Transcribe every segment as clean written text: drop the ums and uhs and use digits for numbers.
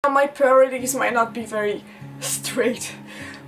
My priorities might not be very straight.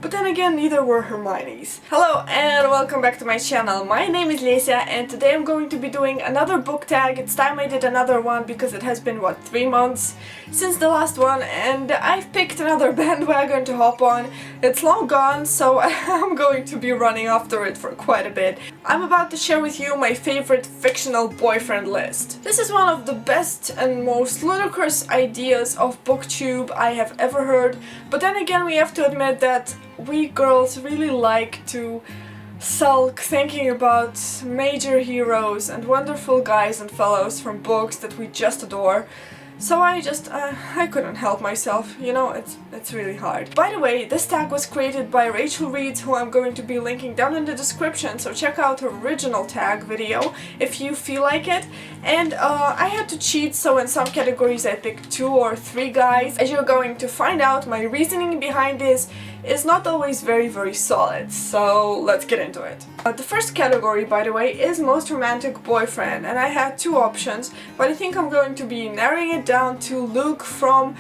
But then again, neither were Hermione's. Hello and welcome back to my channel. My name is Lesia and today I'm going to be doing another book tag. It's time I did another one because it has been, what, 3 months since the last one, and I've picked another bandwagon to hop on. It's long gone, so I'm going to be running after it for quite a bit. I'm about to share with you my favorite fictional boyfriend list. This is one of the best and most ludicrous ideas of booktube I have ever heard, but then again we have to admit that we girls really like to sulk thinking about major heroes and wonderful guys and fellows from books that we just adore. So I couldn't help myself, you know, it's really hard. By the way, this tag was created by Rachel Reeds, who I'm going to be linking down in the description, so check out her original tag video if you feel like it. And I had to cheat, so in some categories I picked 2 or 3 guys. As you're going to find out, my reasoning behind this is not always very solid, so let's get into it. The first category, by the way, is most romantic boyfriend, and I had 2 options, but I think I'm going to be narrowing it down to Luke from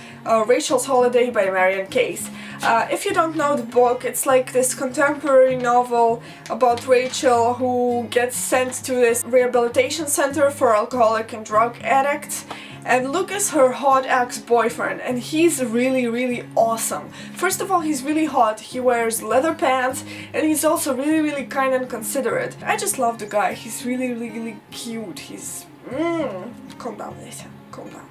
Rachel's Holiday by Marian Case. If you don't know the book, it's like this contemporary novel about Rachel who gets sent to this rehabilitation center for alcoholic and drug addicts. And Luke is her hot ex-boyfriend, and he's really awesome. First of all, he's really hot, he wears leather pants, and he's also really kind and considerate. I just love the guy, he's really cute, he's... Calm down, Lesia, calm down.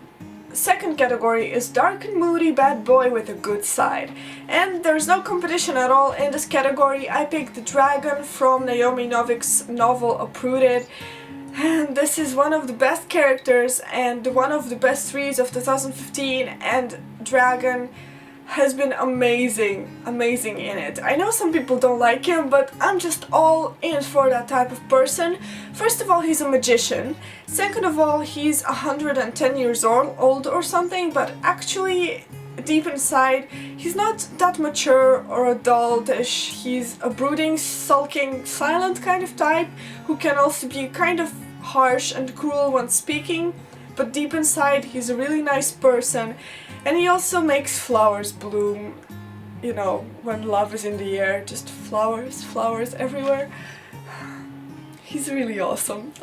Second category is dark and moody bad boy with a good side. And there's no competition at all in this category. I picked the dragon from Naomi Novik's novel Uprooted. And this is one of the best characters and one of the best reads of 2015, and Dragon has been amazing in it. I know some people don't like him, but I'm just all in for that type of person. First of all, he's a magician. Second of all, he's 110 years old or something, but actually deep inside he's not that mature or adultish. He's a brooding, sulking, silent kind of type who can also be kind of harsh and cruel when speaking, but deep inside he's a really nice person, and he also makes flowers bloom, you know, when love is in the air, just flowers everywhere. He's really awesome.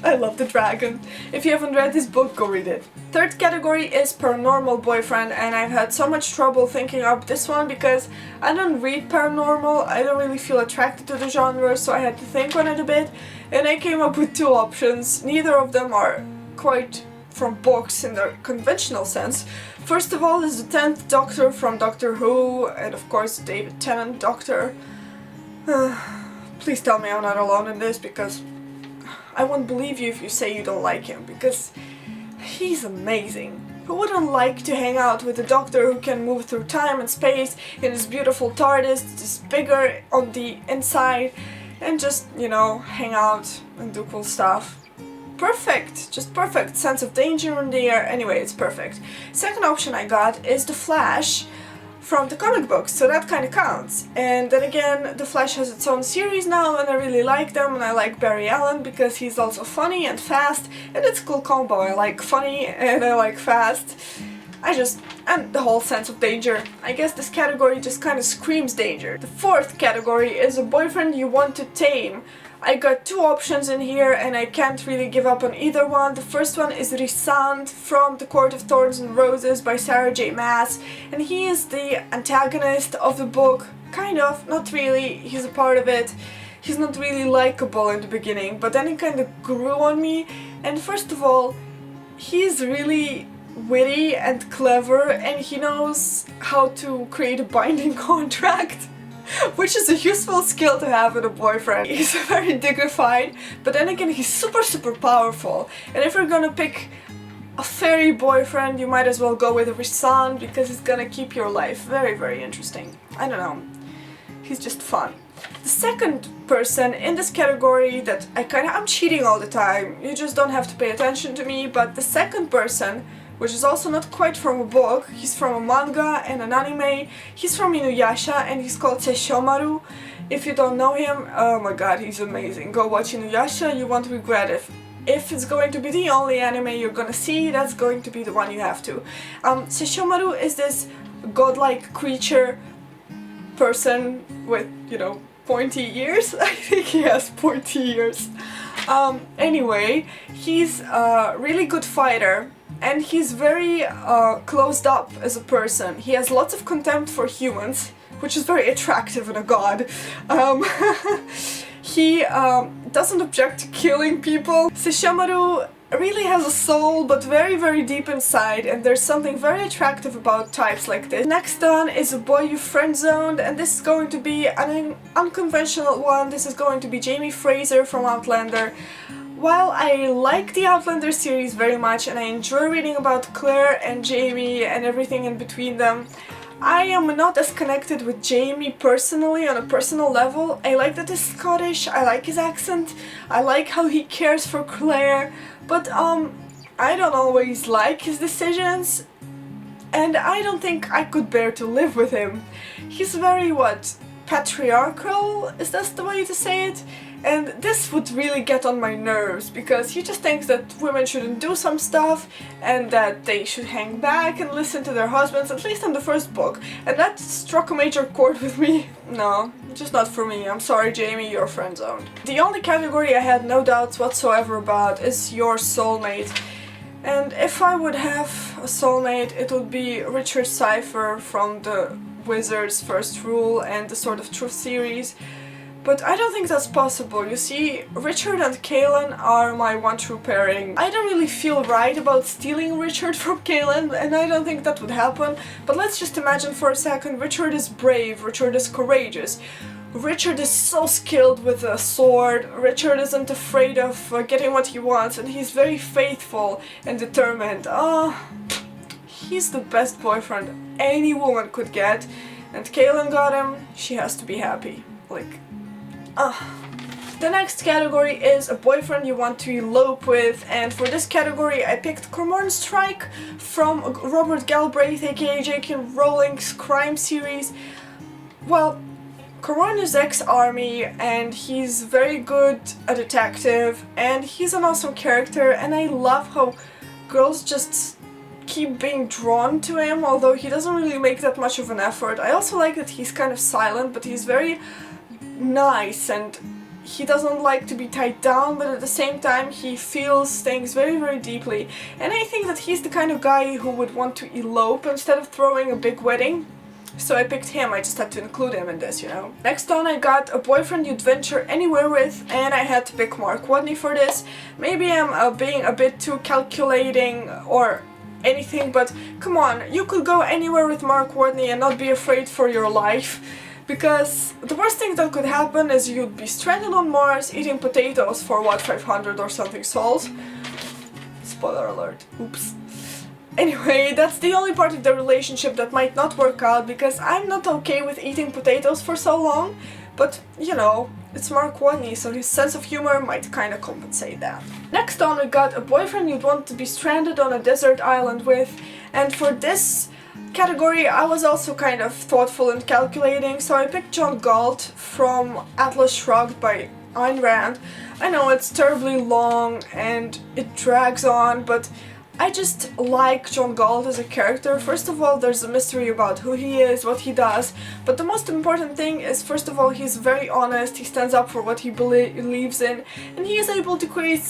I love the dragon. If you haven't read this book, go read it. Third category is paranormal boyfriend, and I've had so much trouble thinking up this one because I don't read paranormal, I don't really feel attracted to the genre, so I had to think on it a bit, and I came up with 2 options. Neither of them are quite from books in the conventional sense. First of all is the 10th Doctor from Doctor Who, and of course David Tennant Doctor. Please tell me I'm not alone in this, because I won't believe you if you say you don't like him, because he's amazing. Who wouldn't like to hang out with a doctor who can move through time and space in his beautiful TARDIS, just bigger on the inside, and just, you know, hang out and do cool stuff? Perfect! Just perfect. Sense of danger in the air. Anyway, it's perfect. Second option I got is the Flash from the comic books, so that kind of counts. And then again, The Flash has its own series now, and I really like them, and I like Barry Allen because he's also funny and fast, and it's a cool combo. I like funny and I like fast. And the whole sense of danger. I guess this category just kind of screams danger. The fourth category is a boyfriend you want to tame. I got 2 options in here, and I can't really give up on either one. The first one is Rhysand from The Court of Thorns and Roses by Sarah J Maas, and he is the antagonist of the book. Kind of, not really, he's a part of it. He's not really likable in the beginning, but then he kind of grew on me. And first of all, he's really witty and clever, and he knows how to create a binding contract, which is a useful skill to have with a boyfriend. He's very dignified, but then again he's super powerful. And if you're gonna pick a fairy boyfriend, you might as well go with Rhysand, because he's gonna keep your life very interesting. I don't know, he's just fun. The second person in this category that I'm cheating all the time, you just don't have to pay attention to me, but the second person, which is also not quite from a book, he's from a manga and an anime, he's from Inuyasha, and he's called Seishomaru. If you don't know him, oh my god, he's amazing. Go watch Inuyasha, you won't regret it. if it's going to be the only anime you're gonna see, that's going to be the one you have to. Sesshomaru is this godlike creature person with, you know, pointy ears. I think he has pointy ears. Anyway, he's a really good fighter, and he's very closed up as a person. He has lots of contempt for humans, which is very attractive in a god. He doesn't object to killing people. Sesshomaru really has a soul, but very, very deep inside, and there's something very attractive about types like this. Next on is a boy you friend-zoned, and this is going to be an unconventional one. This is going to be Jamie Fraser from Outlander. While I like the Outlander series very much, and I enjoy reading about Claire and Jamie and everything in between them, I am not as connected with Jamie personally on a personal level. I like that he's Scottish, I like his accent, I like how he cares for Claire, but I don't always like his decisions, and I don't think I could bear to live with him. He's very, patriarchal? Is that the way to say it? And this would really get on my nerves, because he just thinks that women shouldn't do some stuff and that they should hang back and listen to their husbands, at least in the first book. And that struck a major chord with me. No, just not for me. I'm sorry, Jamie, you're friend-zoned. The only category I had no doubts whatsoever about is your soulmate. And if I would have a soulmate, it would be Richard Cypher from the Wizard's First Rule and the Sword of Truth series. But I don't think that's possible. You see, Richard and Kaelin are my one true pairing. I don't really feel right about stealing Richard from Kaelin, and I don't think that would happen. But let's just imagine for a second, Richard is brave, Richard is courageous. Richard is so skilled with a sword, Richard isn't afraid of getting what he wants, and he's very faithful and determined. He's the best boyfriend any woman could get, and Kaelin got him, she has to be happy. The next category is a boyfriend you want to elope with, and for this category I picked Cormoran Strike from Robert Galbraith, aka J.K. Rowling's crime series. Well, Cormoran is ex-army, and he's very good a detective, and he's an awesome character, and I love how girls just keep being drawn to him, although he doesn't really make that much of an effort. I also like that he's kind of silent, but he's very nice, and he doesn't like to be tied down, but at the same time he feels things very, very deeply. And I think that he's the kind of guy who would want to elope instead of throwing a big wedding. So I picked him, I just had to include him in this, you know. Next on I got a boyfriend you'd venture anywhere with, and I had to pick Mark Watney for this. Maybe I'm being a bit too calculating or anything, but come on, you could go anywhere with Mark Watney and not be afraid for your life. Because the worst thing that could happen is you'd be stranded on Mars eating potatoes for 500 or something souls. Spoiler alert. Oops. Anyway, that's the only part of the relationship that might not work out, because I'm not okay with eating potatoes for so long, but you know, it's Mark Watney, so his sense of humor might kinda compensate that. Next on we got a boyfriend you'd want to be stranded on a desert island with, and for this category I was also kind of thoughtful and calculating, so I picked John Galt from Atlas Shrugged by Ayn Rand. I know it's terribly long and it drags on, but I just like John Galt as a character. First of all, there's a mystery about who he is, what he does, but the most important thing is, first of all, he's very honest, he stands up for what he believes in, and he is able to create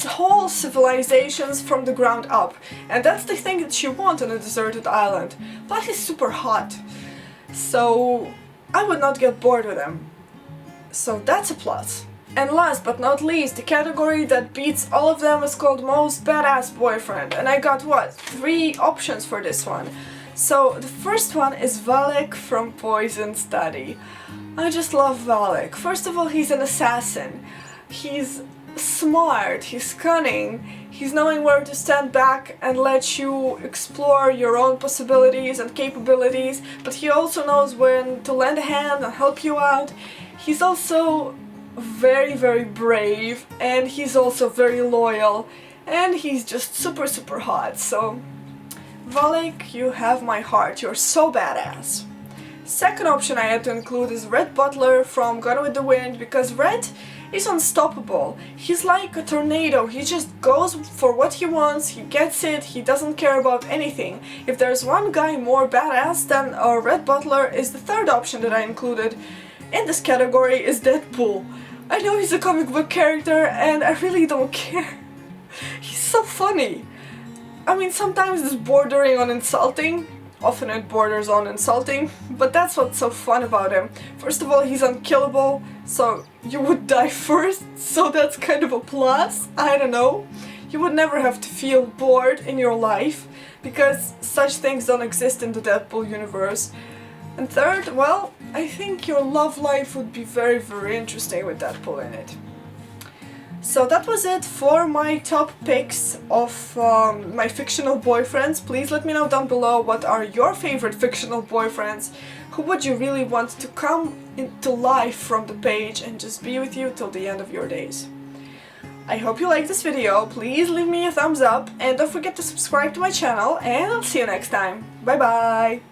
whole civilizations from the ground up, and that's the thing that you want on a deserted island. Plus he's super hot, so I would not get bored with him, so that's a plus. And last but not least, the category that beats all of them is called Most Badass Boyfriend, and I got 3 options for this one. So the first one is Valek from Poison Study. I just love Valek. First of all, he's an assassin. He's smart, he's cunning, he's knowing where to stand back and let you explore your own possibilities and capabilities, but he also knows when to lend a hand and help you out. He's also very, very brave, and he's also very loyal, and he's just super, super hot. So Valek, you have my heart, you're so badass. Second option I had to include is Red Butler from Gone with the Wind, because Red He's unstoppable. He's like a tornado. He just goes for what he wants, he gets it, he doesn't care about anything. If there's one guy more badass than Red Butler, is the third option that I included in this category is Deadpool. I know he's a comic book character and I really don't care. He's so funny. I mean, sometimes it's bordering on insulting. Often it borders on insulting, but that's what's so fun about him. First of all, he's unkillable, so you would die first, so that's kind of a plus. I don't know. You would never have to feel bored in your life, because such things don't exist in the Deadpool universe. And third, well, I think your love life would be very, very interesting with Deadpool in it. So that was it for my top picks of my fictional boyfriends. Please let me know down below what are your favorite fictional boyfriends. Who would you really want to come into life from the page and just be with you till the end of your days? I hope you liked this video. Please leave me a thumbs up and don't forget to subscribe to my channel, and I'll see you next time. Bye bye!